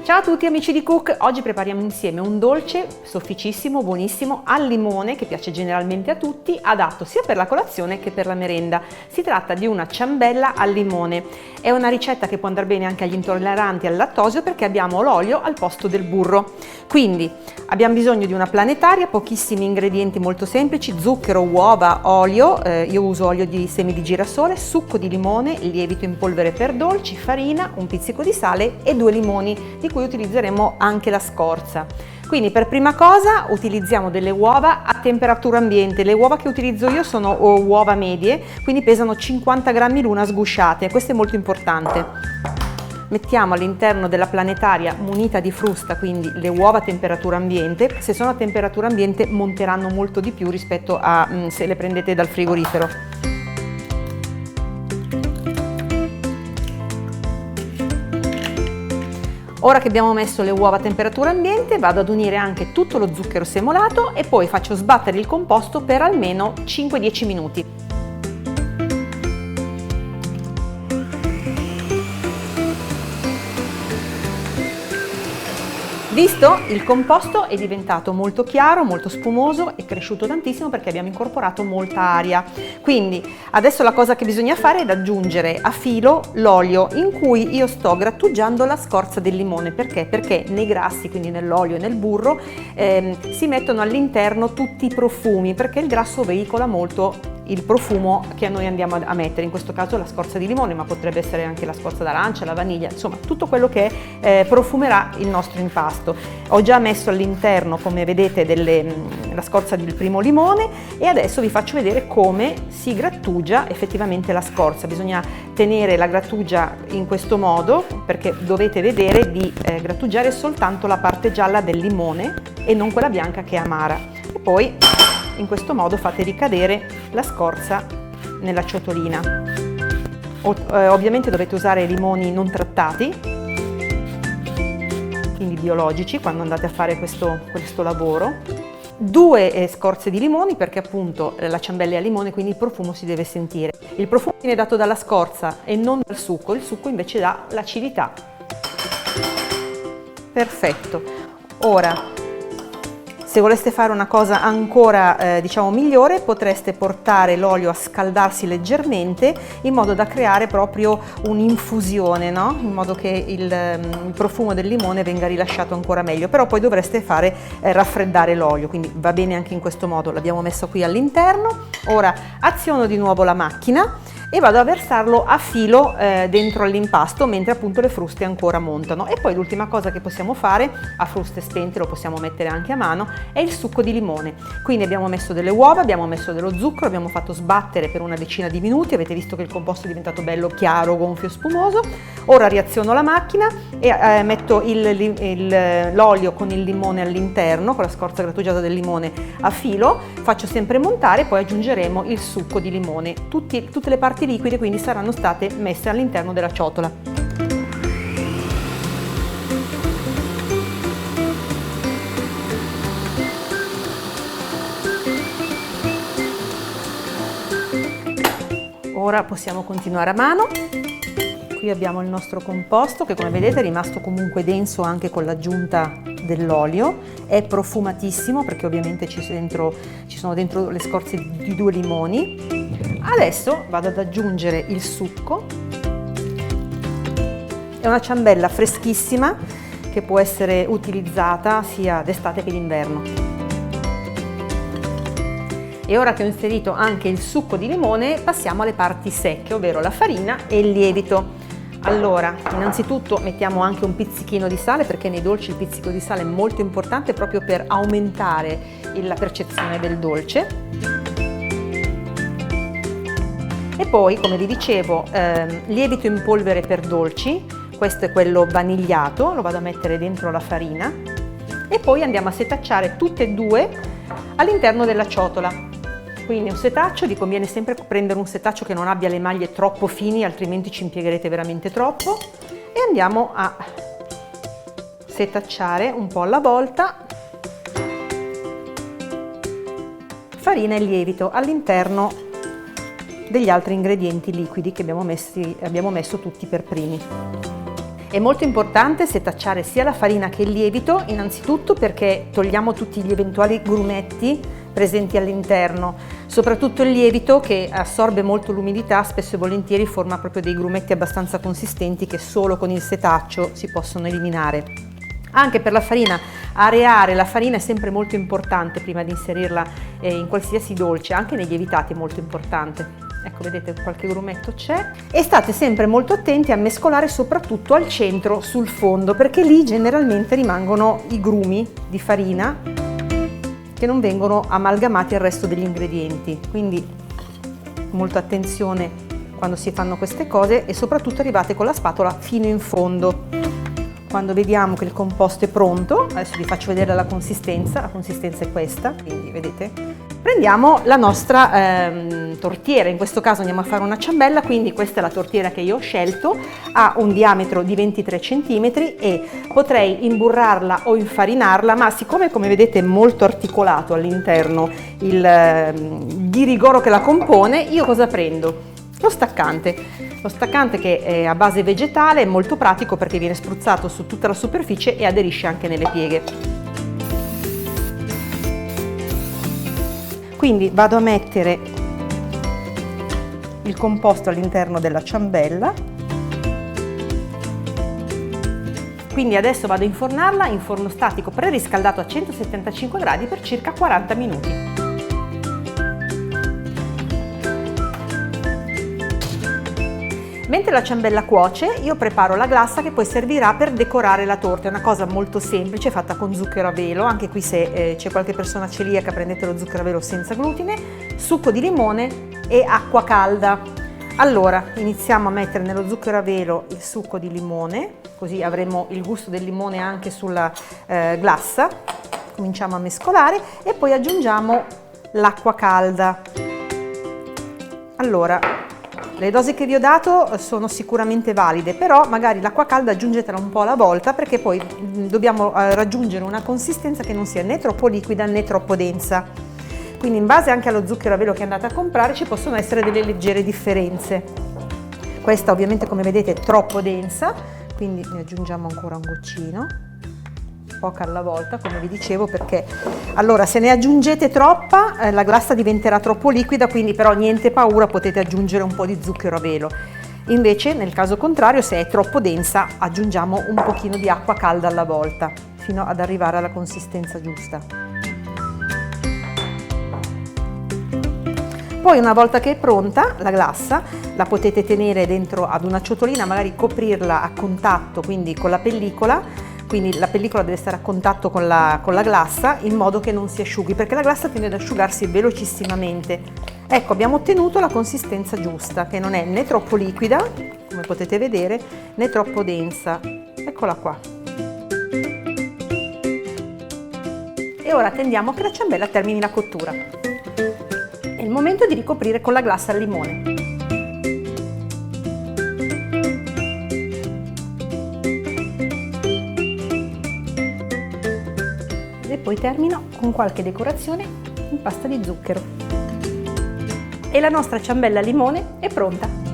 Ciao a tutti amici di Cook, oggi prepariamo insieme un dolce sofficissimo, buonissimo, al limone che piace generalmente a tutti, adatto sia per la colazione che per la merenda. Si tratta di una ciambella al limone. È una ricetta che può andare bene anche agli intolleranti al lattosio perché abbiamo l'olio al posto del burro. Quindi abbiamo bisogno di una planetaria, pochissimi ingredienti molto semplici: zucchero, uova, olio, io uso olio di semi di girasole, succo di limone, lievito in polvere per dolci, farina, un pizzico di sale e 2 limoni, di cui utilizzeremo anche la scorza. Quindi per prima cosa utilizziamo delle uova a temperatura ambiente. Le uova che utilizzo io sono uova medie, quindi pesano 50 grammi l'una sgusciate, questo è molto importante. Mettiamo all'interno della planetaria munita di frusta, quindi le uova a temperatura ambiente. Se sono a temperatura ambiente monteranno molto di più rispetto a se le prendete dal frigorifero. Ora che abbiamo messo le uova a temperatura ambiente, vado ad unire anche tutto lo zucchero semolato e poi faccio sbattere il composto per almeno 5-10 minuti. Visto? Il composto è diventato molto chiaro, molto spumoso, è cresciuto tantissimo perché abbiamo incorporato molta aria. Quindi adesso la cosa che bisogna fare è aggiungere a filo l'olio in cui io sto grattugiando la scorza del limone. Perché? Perché nei grassi, quindi nell'olio e nel burro, si mettono all'interno tutti i profumi, perché il grasso veicola molto il profumo che noi andiamo a mettere, in questo caso la scorza di limone, ma potrebbe essere anche la scorza d'arancia, la vaniglia, insomma tutto quello che profumerà il nostro impasto. Ho già messo all'interno, come vedete, la scorza del primo limone e adesso vi faccio vedere come si grattugia effettivamente la scorza. Bisogna tenere la grattugia in questo modo perché dovete vedere di grattugiare soltanto la parte gialla del limone e non quella bianca che è amara. E poi in questo modo fate ricadere la scorza nella ciotolina. Ovviamente dovete usare limoni non trattati, quindi biologici, quando andate a fare questo lavoro. 2 scorze di limoni perché appunto la ciambella è al limone, quindi il profumo si deve sentire. Il profumo viene dato dalla scorza e non dal succo, il succo invece dà l'acidità. Perfetto. Ora, se voleste fare una cosa ancora migliore, potreste portare l'olio a scaldarsi leggermente in modo da creare proprio un'infusione, no? In modo che il profumo del limone venga rilasciato ancora meglio, però poi dovreste fare raffreddare l'olio, quindi va bene anche in questo modo. L'abbiamo messo qui all'interno. Ora aziono di nuovo la macchina e vado a versarlo a filo dentro all'impasto mentre appunto le fruste ancora montano. E poi l'ultima cosa che possiamo fare, a fruste spente, lo possiamo mettere anche a mano, è il succo di limone. Quindi abbiamo messo delle uova, abbiamo messo dello zucchero, abbiamo fatto sbattere per una decina di minuti, avete visto che il composto è diventato bello chiaro, gonfio, spumoso. Ora riaziono la macchina e metto l'olio con il limone all'interno, con la scorza grattugiata del limone a filo, faccio sempre montare e poi aggiungeremo il succo di limone. Tutte le parti liquide quindi saranno state messe all'interno della ciotola. Ora possiamo continuare a mano. Qui abbiamo il nostro composto che, come vedete, è rimasto comunque denso anche con l'aggiunta dell'olio. È profumatissimo perché ovviamente ci sono dentro le scorze di 2 limoni. Adesso vado ad aggiungere il succo. È una ciambella freschissima che può essere utilizzata sia d'estate che d'inverno. E ora che ho inserito anche il succo di limone, passiamo alle parti secche, ovvero la farina e il lievito. Allora, innanzitutto mettiamo anche un pizzichino di sale, perché nei dolci il pizzico di sale è molto importante proprio per aumentare la percezione del dolce. E poi, come vi dicevo, lievito in polvere per dolci, questo è quello vanigliato, lo vado a mettere dentro la farina e poi andiamo a setacciare tutte e 2 all'interno della ciotola. Quindi un setaccio, vi conviene sempre prendere un setaccio che non abbia le maglie troppo fini, altrimenti ci impiegherete veramente troppo. E andiamo a setacciare un po' alla volta farina e lievito all'interno degli altri ingredienti liquidi che abbiamo messo tutti per primi. È molto importante setacciare sia la farina che il lievito, innanzitutto perché togliamo tutti gli eventuali grumetti presenti all'interno, soprattutto il lievito che assorbe molto l'umidità, spesso e volentieri forma proprio dei grumetti abbastanza consistenti che solo con il setaccio si possono eliminare. Anche per la farina, areare la farina è sempre molto importante prima di inserirla in qualsiasi dolce, anche nei lievitati è molto importante. Ecco, vedete, qualche grumetto c'è. E state sempre molto attenti a mescolare soprattutto al centro, sul fondo, perché lì generalmente rimangono i grumi di farina che non vengono amalgamati al resto degli ingredienti. Quindi molta attenzione quando si fanno queste cose e soprattutto arrivate con la spatola fino in fondo. Quando vediamo che il composto è pronto, adesso vi faccio vedere la consistenza è questa, quindi vedete, prendiamo la nostra tortiera, in questo caso andiamo a fare una ciambella, quindi questa è la tortiera che io ho scelto, ha un diametro di 23 cm e potrei imburrarla o infarinarla, ma siccome come vedete è molto articolato all'interno il ghirigoro che la compone, io cosa prendo? Lo staccante che è a base vegetale, è molto pratico perché viene spruzzato su tutta la superficie e aderisce anche nelle pieghe. Quindi vado a mettere il composto all'interno della ciambella. Quindi adesso vado a infornarla in forno statico preriscaldato a 175 gradi per circa 40 minuti. Mentre la ciambella cuoce, io preparo la glassa che poi servirà per decorare la torta. È una cosa molto semplice, fatta con zucchero a velo, anche qui se c'è qualche persona celiaca prendete lo zucchero a velo senza glutine, succo di limone e acqua calda. Allora, iniziamo a mettere nello zucchero a velo il succo di limone, così avremo il gusto del limone anche sulla glassa. Cominciamo a mescolare e poi aggiungiamo l'acqua calda. Allora, le dosi che vi ho dato sono sicuramente valide, però magari l'acqua calda aggiungetela un po' alla volta perché poi dobbiamo raggiungere una consistenza che non sia né troppo liquida né troppo densa. Quindi in base anche allo zucchero a velo che andate a comprare ci possono essere delle leggere differenze. Questa ovviamente come vedete è troppo densa, quindi ne aggiungiamo ancora un goccino. Poca alla volta, come vi dicevo, perché allora se ne aggiungete troppa la glassa diventerà troppo liquida, quindi però niente paura, potete aggiungere un po' di zucchero a velo. Invece nel caso contrario, se è troppo densa, aggiungiamo un pochino di acqua calda alla volta fino ad arrivare alla consistenza giusta. Poi una volta che è pronta la glassa la potete tenere dentro ad una ciotolina, magari coprirla a contatto, quindi con la pellicola. Quindi la pellicola deve stare a contatto con la glassa in modo che non si asciughi, perché la glassa tende ad asciugarsi velocissimamente. Ecco, abbiamo ottenuto la consistenza giusta, che non è né troppo liquida, come potete vedere, né troppo densa. Eccola qua. E ora attendiamo che la ciambella termini la cottura. È il momento di ricoprire con la glassa al limone. E poi termino con qualche decorazione in pasta di zucchero. E la nostra ciambella al limone è pronta!